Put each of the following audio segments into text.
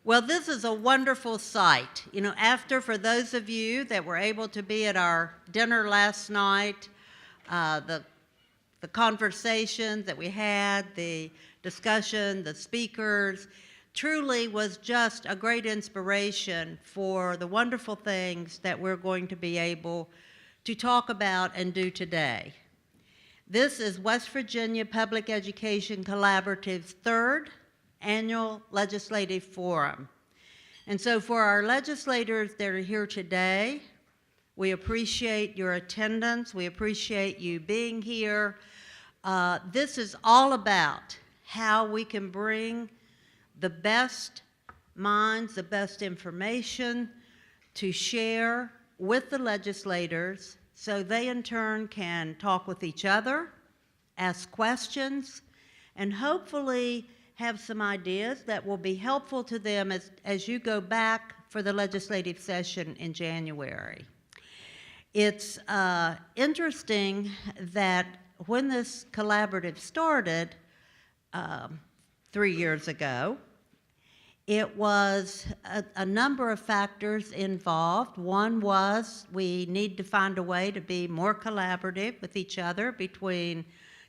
Well, this is a wonderful sight. You know, for those of you that were able to be at our dinner last night, the conversations that we had, the discussion, the speakers, truly was just a great inspiration for the wonderful things that we're going to be able to talk about and do today. This is West Virginia Public Education Collaborative's third annual legislative forum. And so for our legislators that are here today, we appreciate your attendance. We appreciate you being here. This is all about how we can bring the best minds, the best information to share with the legislators so they in turn can talk with each other, ask questions, and hopefully have some ideas that will be helpful to them as you go back for the legislative session in January. It's interesting that when this collaborative started 3 years ago, it was a number of factors involved. One was we need to find a way to be more collaborative with each other between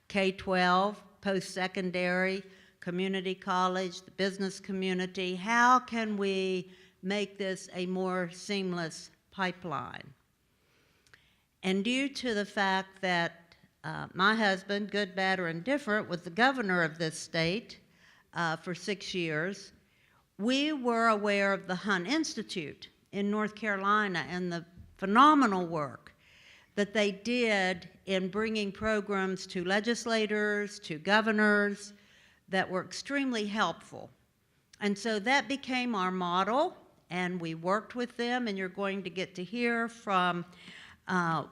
K-12, post-secondary, community college, the business community. How can we make this a more seamless pipeline? And due to the fact that my husband, good, bad, or indifferent, was the governor of this state for 6 years, we were aware of the Hunt Institute in North Carolina and the phenomenal work that they did in bringing programs to legislators, to governors, that were extremely helpful. And so that became our model, and we worked with them, and you're going to get to hear from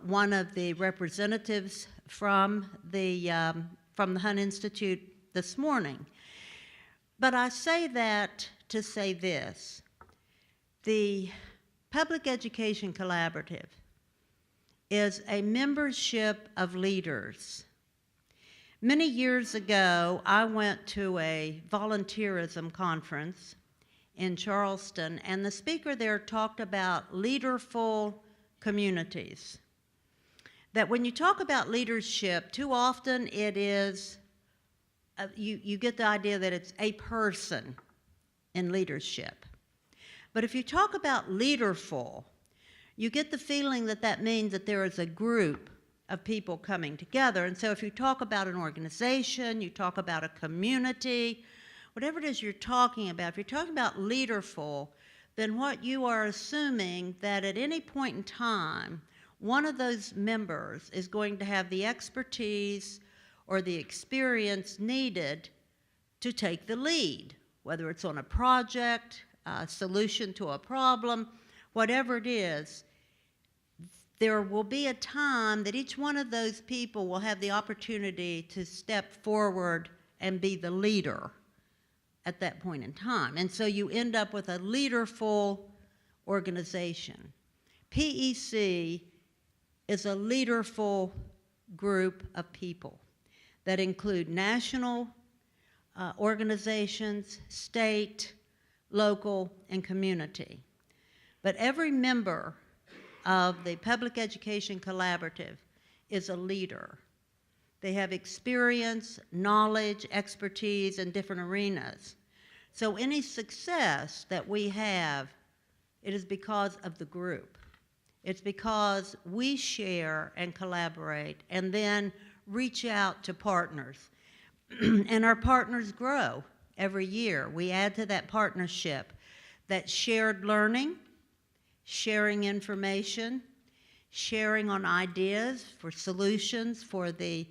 one of the representatives from the Hunt Institute this morning. But I say that to say this: the Public Education Collaborative is a membership of leaders. Many years ago, I went to a volunteerism conference in Charleston, and the speaker there talked about leaderful communities. That when you talk about leadership, too often it is, you get the idea that it's a person in leadership. But if you talk about leaderful, you get the feeling that that means that there is a group of people coming together. And so if you talk about an organization, you talk about a community, whatever it is you're talking about, if you're talking about leaderful, then what you are assuming that at any point in time, one of those members is going to have the expertise or the experience needed to take the lead, whether it's on a project, a solution to a problem, whatever it is. There will be a time that each one of those people will have the opportunity to step forward and be the leader at that point in time. And so you end up with a leaderful organization. PEC is a leaderful group of people that include national organizations, state, local, and community. But every member of the Public Education Collaborative is a leader. They have experience, knowledge, expertise in different arenas. So any success that we have, it is because of the group. It's because we share and collaborate and then reach out to partners. And our partners grow every year. We add to that partnership that shared learning, sharing information, sharing on ideas for solutions for the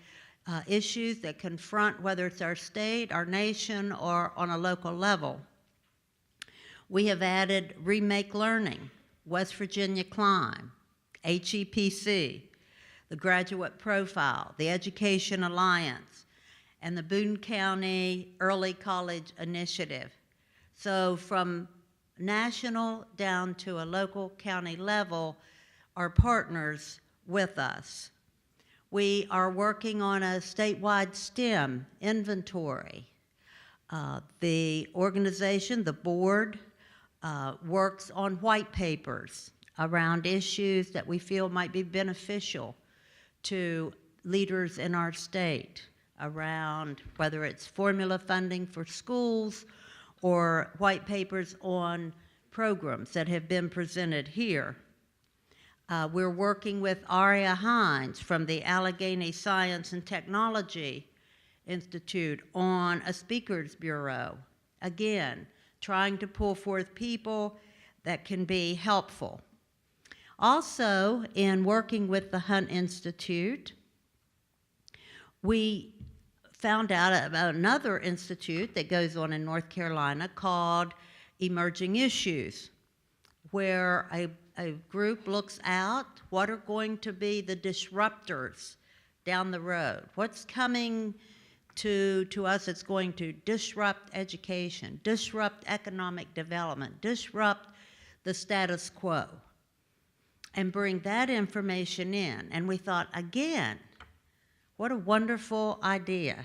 issues that confront, whether it's our state, our nation, or on a local level. We have added Remake Learning, West Virginia Climb, HEPC, the Graduate Profile, the Education Alliance, and the Boone County Early College Initiative. So from national down to a local county level are partners with us. We are working on a statewide STEM inventory. The organization, the board, works on white papers around issues that we feel might be beneficial to leaders in our state, around whether it's formula funding for schools or white papers on programs that have been presented here. We're working with Aria Hines from the Allegheny Science and Technology Institute on a speakers bureau. Again, trying to pull forth people that can be helpful. Also, in working with the Hunt Institute, we found out about another institute that goes on in North Carolina called Emerging Issues, where a group looks out what are going to be the disruptors down the road. What's coming to us that's going to disrupt education, disrupt economic development, disrupt the status quo, and bring that information in. And we thought, again, what a wonderful idea.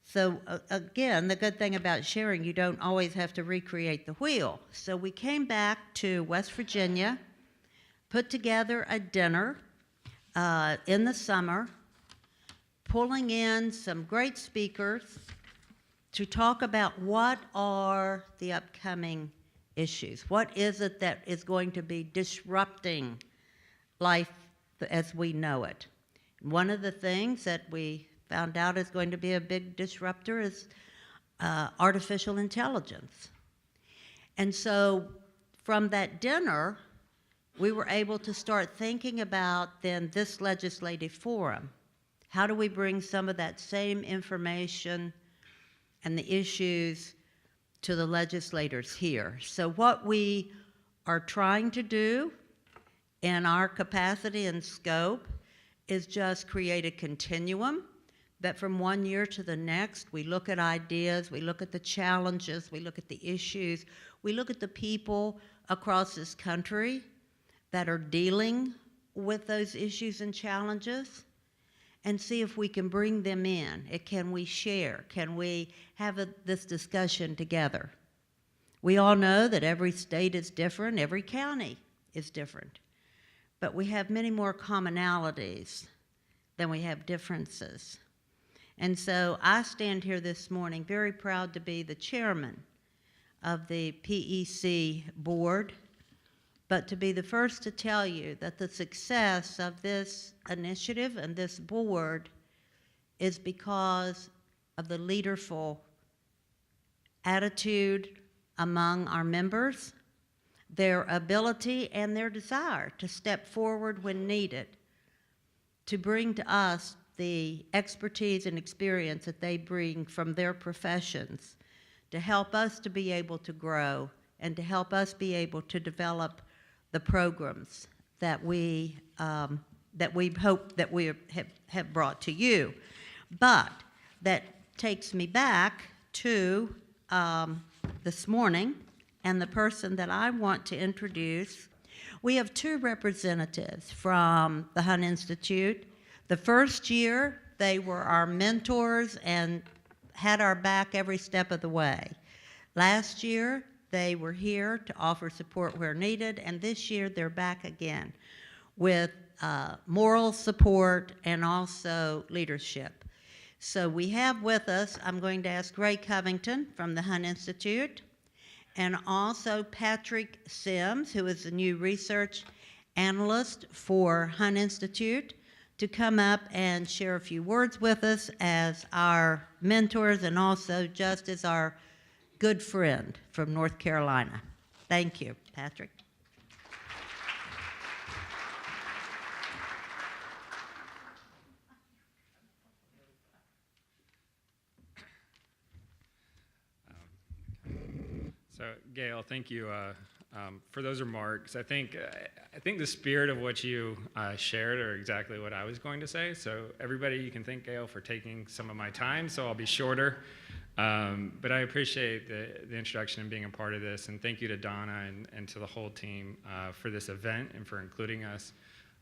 So again, the good thing about sharing, you don't always have to recreate the wheel. So we came back to West Virginia, put together a dinner in the summer, pulling in some great speakers to talk about what are the upcoming issues. What is it that is going to be disrupting life as we know it? One of the things that we found out is going to be a big disruptor is artificial intelligence. And so from that dinner, we were able to start thinking about then this legislative forum. How do we bring some of that same information and the issues to the legislators here? So what we are trying to do in our capacity and scope is just create a continuum that from one year to the next, we look at ideas, we look at the challenges, we look at the issues, we look at the people across this country that are dealing with those issues and challenges, and see if we can bring them in. Can we share? Can we have this discussion together? We all know that every state is different, every county is different, but we have many more commonalities than we have differences. And so I stand here this morning very proud to be the chairman of the PEC board, but to be the first to tell you that the success of this initiative and this board is because of the leaderful attitude among our members, their ability and their desire to step forward when needed, to bring to us the expertise and experience that they bring from their professions to help us to be able to grow and to help us be able to develop the programs that we hope that we have brought to you. But that takes me back to this morning and the person that I want to introduce. We have two representatives from the Hunt Institute. The first year, they were our mentors and had our back every step of the way. Last year, they were here to offer support where needed, and this year they're back again with moral support and also leadership. So we have with us, I'm going to ask Ray Covington from the Hunt Institute, and also Patrick Sims, who is the new research analyst for Hunt Institute, to come up and share a few words with us as our mentors and also just as our good friend from North Carolina. Thank you, Patrick. So, Gayle, thank you for those remarks. I think the spirit of what you shared are exactly what I was going to say. So, everybody, you can thank Gayle for taking some of my time, so I'll be shorter. But I appreciate the introduction and being a part of this, and thank you to Donna and to the whole team for this event and for including us.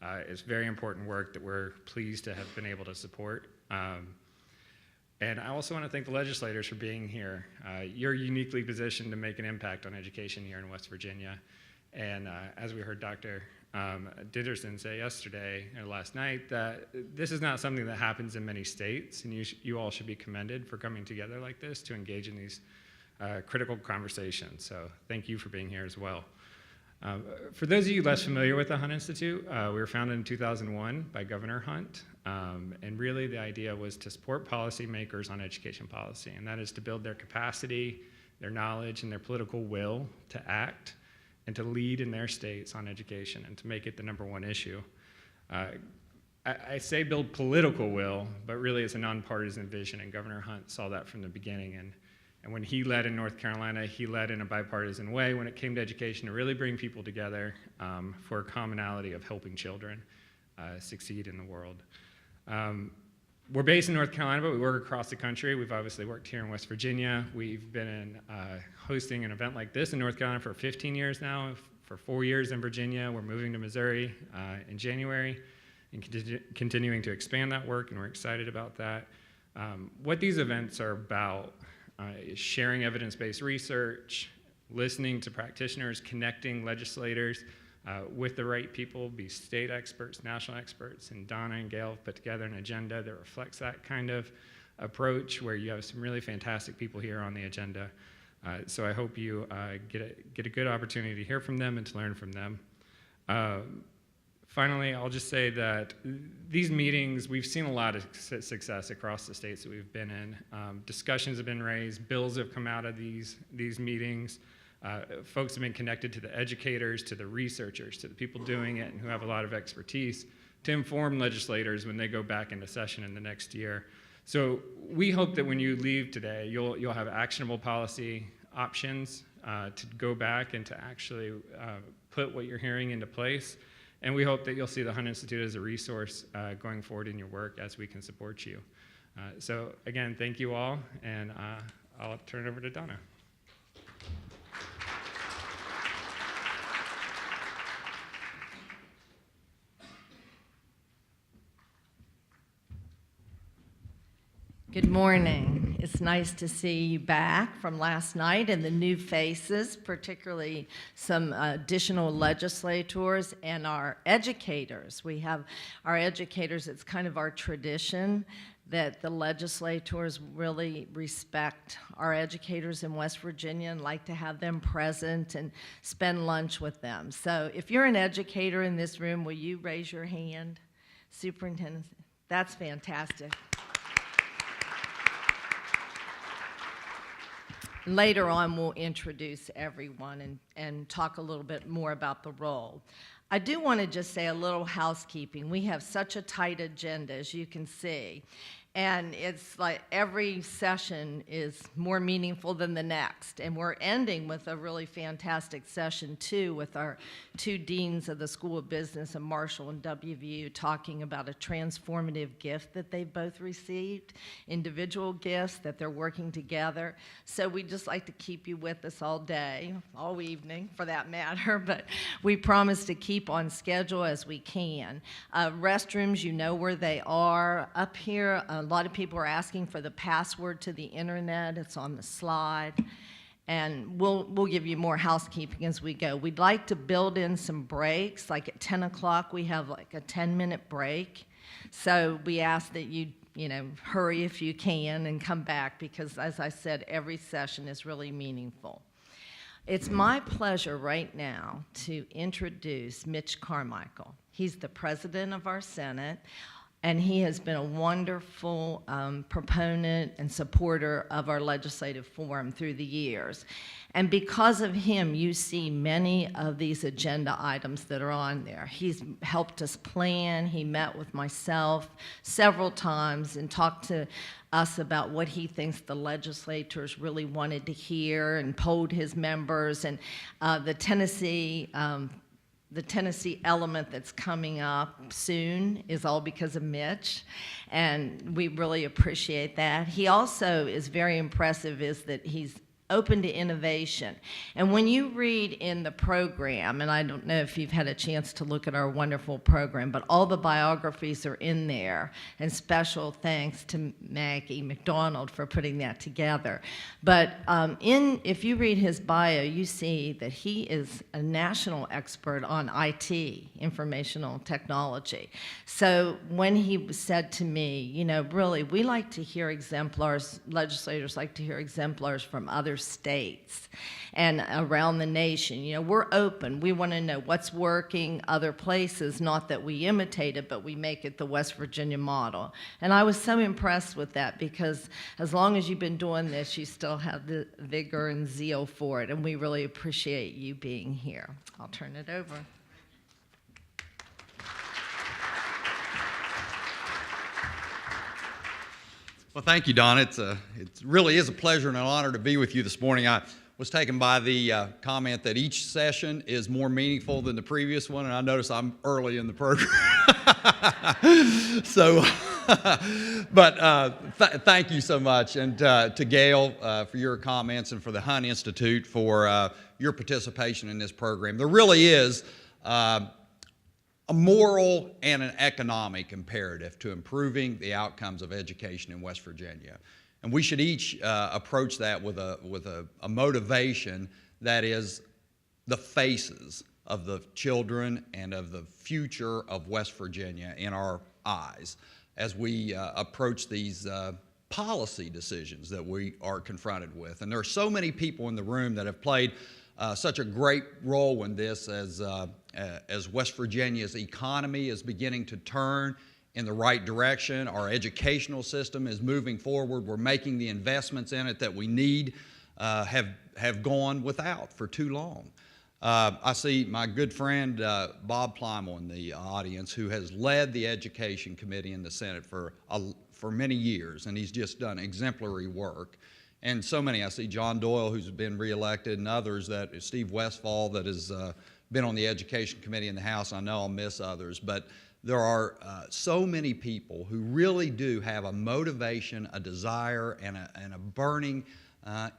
It's very important work that we're pleased to have been able to support. And I also want to thank the legislators for being here. You're uniquely positioned to make an impact on education here in West Virginia. And as we heard Dr. Didderson say yesterday or last night, that this is not something that happens in many states, and you all should be commended for coming together like this to engage in these critical conversations. So thank you for being here as well. For those of you less familiar with the Hunt Institute, we were founded in 2001 by Governor Hunt, and really the idea was to support policymakers on education policy, and that is to build their capacity, their knowledge, and their political will to act and to lead in their states on education and to make it the #1 issue. I say build political will, but really it's a nonpartisan vision, and Governor Hunt saw that from the beginning. And when he led in North Carolina, he led in a bipartisan way when it came to education to really bring people together for a commonality of helping children succeed in the world. We're based in North Carolina, but we work across the country. We've obviously worked here in West Virginia. We've been hosting an event like this in North Carolina for 15 years now, for 4 years in Virginia. We're moving to Missouri in January and continuing to expand that work, and we're excited about that. What these events are about is sharing evidence-based research, listening to practitioners, connecting legislators with the right people, be state experts, national experts, and Donna and Gayle put together an agenda that reflects that kind of approach where you have some really fantastic people here on the agenda. So I hope you get a good opportunity to hear from them and to learn from them. Finally, I'll just say that these meetings, we've seen a lot of success across the states that we've been in. Discussions have been raised, bills have come out of these meetings. Folks have been connected to the educators, to the researchers, to the people doing it and who have a lot of expertise to inform legislators when they go back into session in the next year. So we hope that when you leave today, you'll have actionable policy options to go back and to actually put what you're hearing into place. And we hope that you'll see the Hunt Institute as a resource going forward in your work as we can support you. So again, thank you all, and I'll turn it over to Donna. Good morning. It's nice to see you back from last night and the new faces, particularly some additional legislators and our educators. We have our educators, it's kind of our tradition that the legislators really respect our educators in West Virginia and like to have them present and spend lunch with them. So if you're an educator in this room, will you raise your hand? Superintendent, that's fantastic. Later on, we'll introduce everyone and talk a little bit more about the role. I do want to just say a little housekeeping. We have such a tight agenda, as you can see. And it's like every session is more meaningful than the next. And we're ending with a really fantastic session, too, with our two deans of the School of Business and Marshall and WVU talking about a transformative gift that they've both received, individual gifts that they're working together. So we'd just like to keep you with us all day, all evening for that matter, but we promise to keep on schedule as we can. Restrooms, you know where they are. Up here, a lot of people are asking for the password to the internet. It's on the slide. And we'll give you more housekeeping as we go. We'd like to build in some breaks. Like at 10 o'clock, we have like a 10-minute break. So we ask that you hurry if you can and come back because, as I said, every session is really meaningful. It's my pleasure right now to introduce Mitch Carmichael. He's the president of our Senate. And he has been a wonderful proponent and supporter of our legislative forum through the years. And because of him, you see many of these agenda items that are on there. He's helped us plan. He met with myself several times and talked to us about what he thinks the legislators really wanted to hear and polled his members. And the Tennessee element that's coming up soon is all because of Mitch, and we really appreciate that. He also is very impressive is that he's open to innovation. And when you read in the program, and I don't know if you've had a chance to look at our wonderful program, but all the biographies are in there, and special thanks to Maggie McDonald for putting that together. But if you read his bio, you see that he is a national expert on IT, informational technology. So when he said to me, you know, really, we like to hear exemplars, legislators like to hear exemplars from other states and around the nation. You know, we're open. We want to know what's working other places, not that we imitate it, but we make it the West Virginia model. And I was so impressed with that, because as long as you've been doing this, you still have the vigor and zeal for it, and we really appreciate you being here. I'll turn it over. Well, thank you, Don. It really is a pleasure and an honor to be with you this morning. I was taken by the comment that each session is more meaningful than the previous one, and I notice I'm early in the program. So, but thank you so much, and to Gayle for your comments, and for the Hunt Institute for your participation in this program. There really is a moral and an economic imperative to improving the outcomes of education in West Virginia. And we should each approach that with a motivation that is the faces of the children and of the future of West Virginia in our eyes as we approach these policy decisions that we are confronted with. And there are so many people in the room that have played such a great role in this as West Virginia's economy is beginning to turn in the right direction. Our educational system is moving forward. We're making the investments in it that we need, have gone without for too long. I see my good friend Bob Plymel in the audience, who has led the Education Committee in the Senate for many years, and he's just done exemplary work. And so many, I see John Doyle, who's been reelected, and others, Steve Westfall, that has been on the Education Committee in the House. I know I'll miss others, but there are so many people who really do have a motivation, a desire, and a burning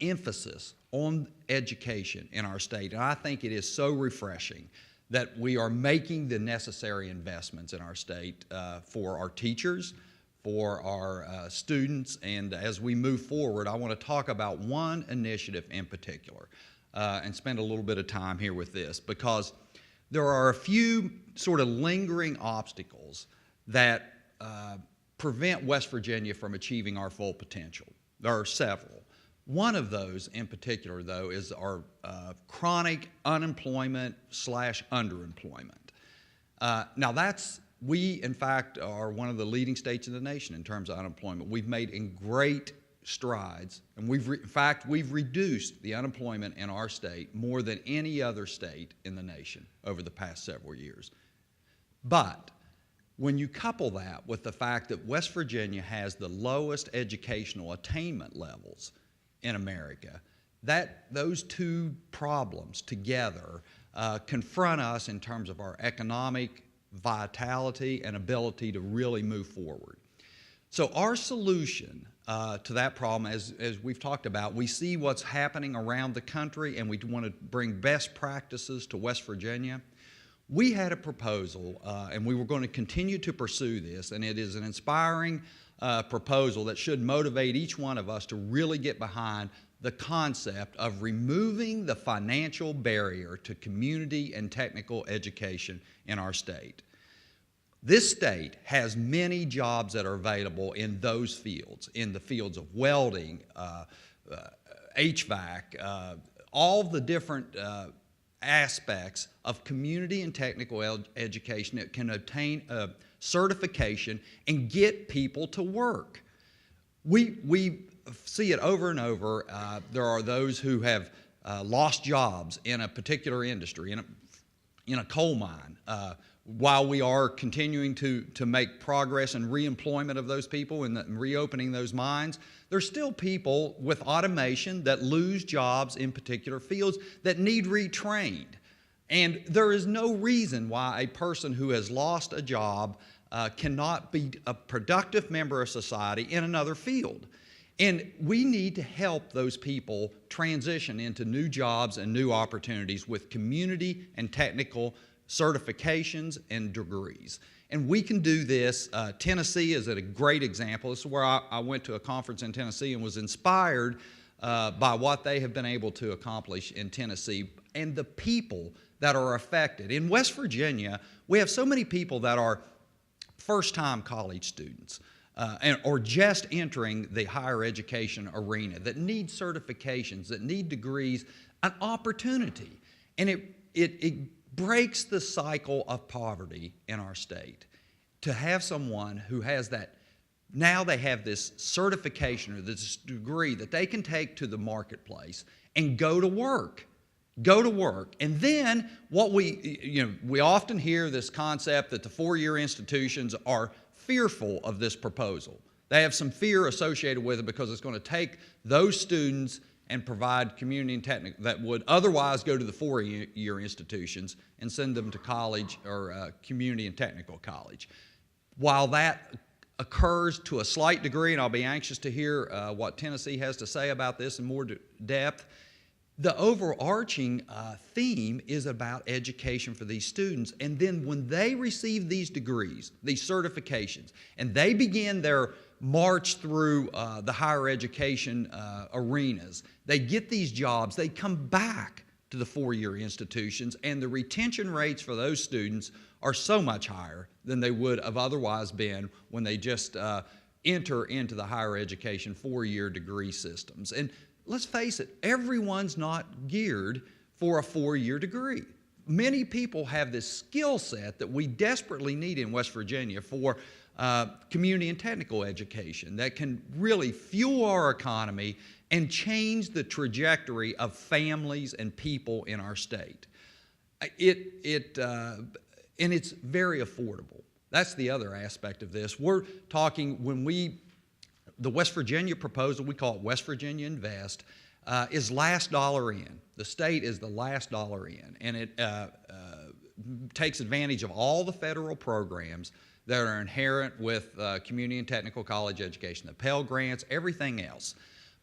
emphasis on education in our state. And I think it is so refreshing that we are making the necessary investments in our state for our teachers, for our students. And as we move forward, I want to talk about one initiative in particular and spend a little bit of time here with this, because there are a few sort of lingering obstacles that prevent West Virginia from achieving our full potential. There are several. One of those in particular, though, is our chronic unemployment / underemployment. Now we, in fact, are one of the leading states in the nation in terms of unemployment. We've made great strides, and in fact, we've reduced the unemployment in our state more than any other state in the nation over the past several years. But when you couple that with the fact that West Virginia has the lowest educational attainment levels in America, those two problems together confront us in terms of our economic vitality and ability to really move forward. So our solution to that problem, as we've talked about, we see what's happening around the country, and we want to bring best practices to West Virginia. We had a proposal, and we were going to continue to pursue this, and it is an inspiring proposal that should motivate each one of us to really get behind the concept of removing the financial barrier to community and technical education in our state. This state has many jobs that are available in those fields, in the fields of welding, HVAC, all the different aspects of community and technical education that can obtain a certification and get people to work. We see it over and over. There are those who have lost jobs in a particular industry, in a coal mine. While we are continuing to make progress in reemployment of those people and reopening those mines, there's still people with automation that lose jobs in particular fields that need retrained. And there is no reason why a person who has lost a job cannot be a productive member of society in another field. And we need to help those people transition into new jobs and new opportunities with community and technical certifications and degrees. And we can do this. Tennessee is a great example. This is where I went to a conference in Tennessee and was inspired by what they have been able to accomplish in Tennessee and the people that are affected. In West Virginia, we have so many people that are first-time college students or just entering the higher education arena that need certifications, that need degrees, an opportunity. And it breaks the cycle of poverty in our state to have someone who has that. Now they have this certification or this degree that they can take to the marketplace and go to work. Go to work. And then what we often hear this concept that the four-year institutions are fearful of this proposal. They have some fear associated with it because it's going to take those students and provide community and technical that would otherwise go to the four-year institutions and send them to college or community and technical college. While that occurs to a slight degree, and I'll be anxious to hear what Tennessee has to say about this in more depth, the overarching theme is about education for these students. And then when they receive these degrees, these certifications, and they begin their march through the higher education arenas, they get these jobs, they come back to the four-year institutions, and the retention rates for those students are so much higher than they would have otherwise been when they just enter into the higher education four-year degree systems. And let's face it, everyone's not geared for a four-year degree. Many people have this skill set that we desperately need in West Virginia for community and technical education that can really fuel our economy and change the trajectory of families and people in our state. And it's very affordable. That's the other aspect of this. We're talking the West Virginia proposal, we call it West Virginia Invest, is last dollar in. The state is the last dollar in, and it takes advantage of all the federal programs that are inherent with community and technical college education, the Pell Grants, everything else.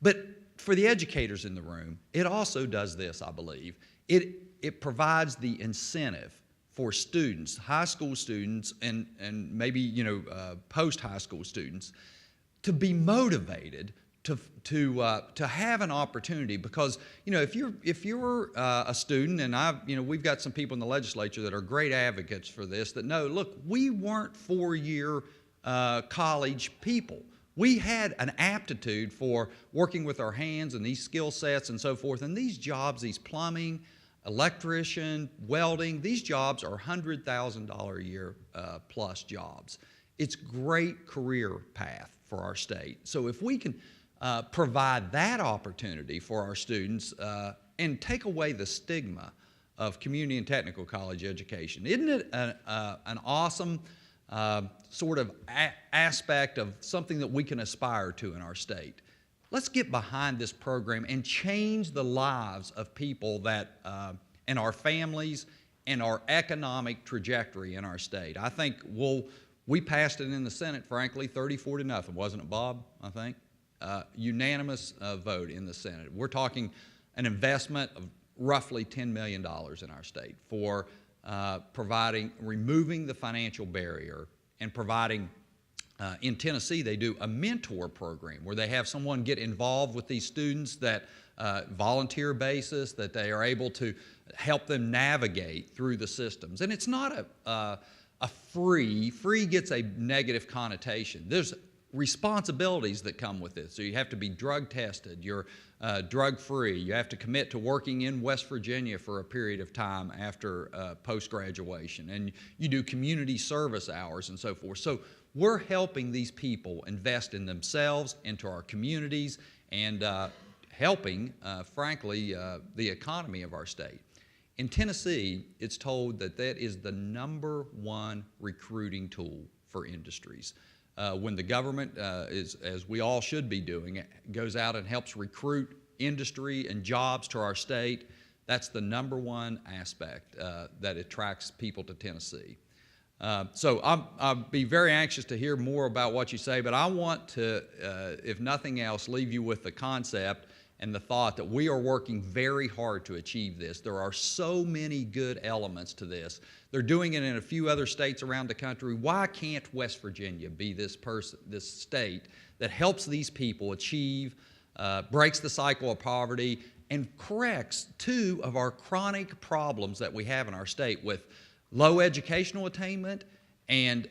But for the educators in the room, it also does this, I believe. It provides the incentive for students, high school students, and maybe post-high school students, to be motivated to have an opportunity, because if you're a student, and we've got some people in the legislature that are great advocates for this, that know, look, we weren't four-year college people. We had an aptitude for working with our hands and these skill sets and so forth, and these jobs, these plumbing, electrician, welding, these jobs are $100,000 a year plus jobs. It's great career path for our state. So if we can provide that opportunity for our students and take away the stigma of community and technical college education, isn't it an awesome sort of aspect of something that we can aspire to in our state? Let's get behind this program and change the lives of people that, and our families and our economic trajectory in our state. I think we passed it in the Senate, frankly, 34-0, wasn't it, Bob? I think unanimous vote in the Senate. We're talking an investment of roughly $10 million in our state for removing the financial barrier and providing. In Tennessee, they do a mentor program where they have someone get involved with these students that volunteer basis, that they are able to help them navigate through the systems. And it's not a free gets a negative connotation. There's responsibilities that come with it. So you have to be drug tested, you're drug free, you have to commit to working in West Virginia for a period of time after post-graduation, and you do community service hours and so forth. So we're helping these people invest in themselves, into our communities, and helping, frankly, the economy of our state. In Tennessee, it's told that is the #1 recruiting tool for industries. When the government, as we all should be doing, goes out and helps recruit industry and jobs to our state, that's the #1 aspect that attracts people to Tennessee. So I'll be very anxious to hear more about what you say, but I want to, if nothing else, leave you with the concept and the thought that we are working very hard to achieve this. There are so many good elements to this. They're doing it in a few other states around the country. Why can't West Virginia be this state that helps these people achieve, breaks the cycle of poverty, and corrects two of our chronic problems that we have in our state with low educational attainment and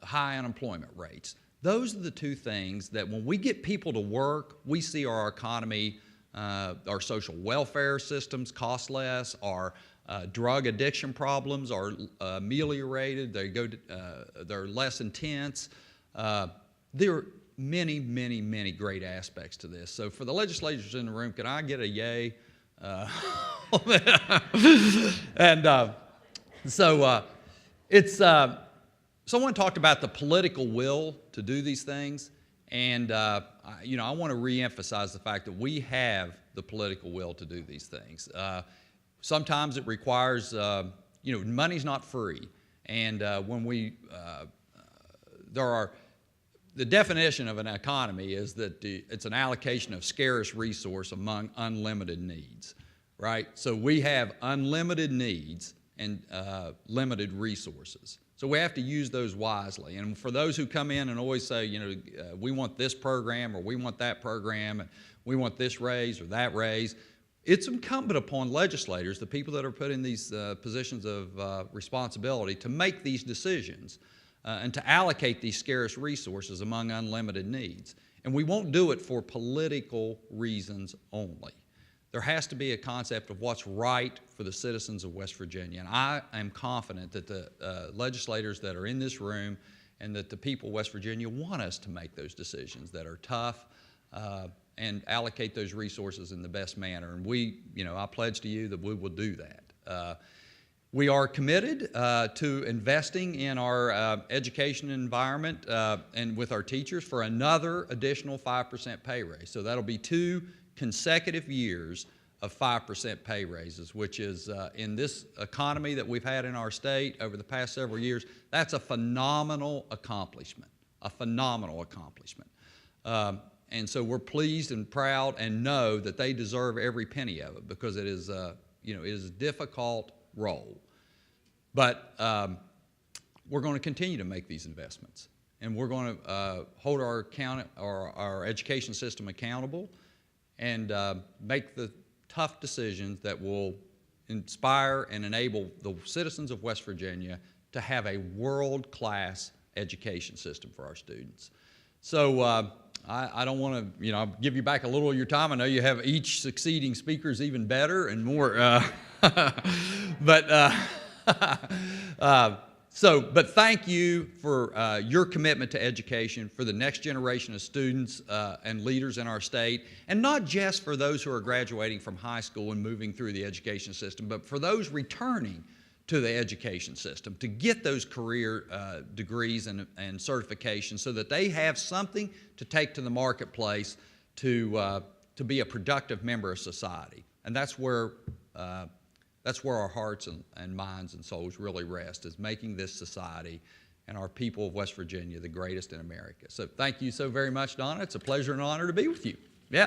high unemployment rates? Those are the two things that when we get people to work, we see our economy, our social welfare systems cost less, our drug addiction problems are ameliorated, they're less intense. There are many, many, many great aspects to this. So for the legislators in the room, can I get a yay? Someone talked about the political will to do these things, and I want to reemphasize the fact that we have the political will to do these things. Sometimes it requires, money's not free, and the definition of an economy is that it's an allocation of scarce resource among unlimited needs, right? So we have unlimited needs and limited resources. So we have to use those wisely. And for those who come in and always say, we want this program or we want that program and we want this raise or that raise, it's incumbent upon legislators, the people that are put in these positions of responsibility, to make these decisions and to allocate these scarce resources among unlimited needs. And we won't do it for political reasons only. There has to be a concept of what's right for the citizens of West Virginia. And I am confident that the legislators that are in this room and that the people of West Virginia want us to make those decisions that are tough and allocate those resources in the best manner. And I pledge to you that we will do that. We are committed to investing in our education environment and with our teachers for another additional 5% pay raise. So that'll be 2 consecutive years of 5% pay raises, which is in this economy that we've had in our state over the past several years, that's a phenomenal accomplishment, and so we're pleased and proud and know that they deserve every penny of it because it is, it is a difficult role. But we're going to continue to make these investments, and we're going to hold our education system accountable and make the tough decisions that will inspire and enable the citizens of West Virginia to have a world-class education system for our students. So I don't want to, I'll give you back a little of your time. I know you have each succeeding speakers even better and more, but thank you for your commitment to education for the next generation of students and leaders in our state, and not just for those who are graduating from high school and moving through the education system, but for those returning to the education system to get those career degrees and certifications so that they have something to take to the marketplace to be a productive member of society. And that's where our hearts and minds and souls really rest, is making this society and our people of West Virginia the greatest in America. So thank you so very much, Donna. It's a pleasure and honor to be with you. Yeah.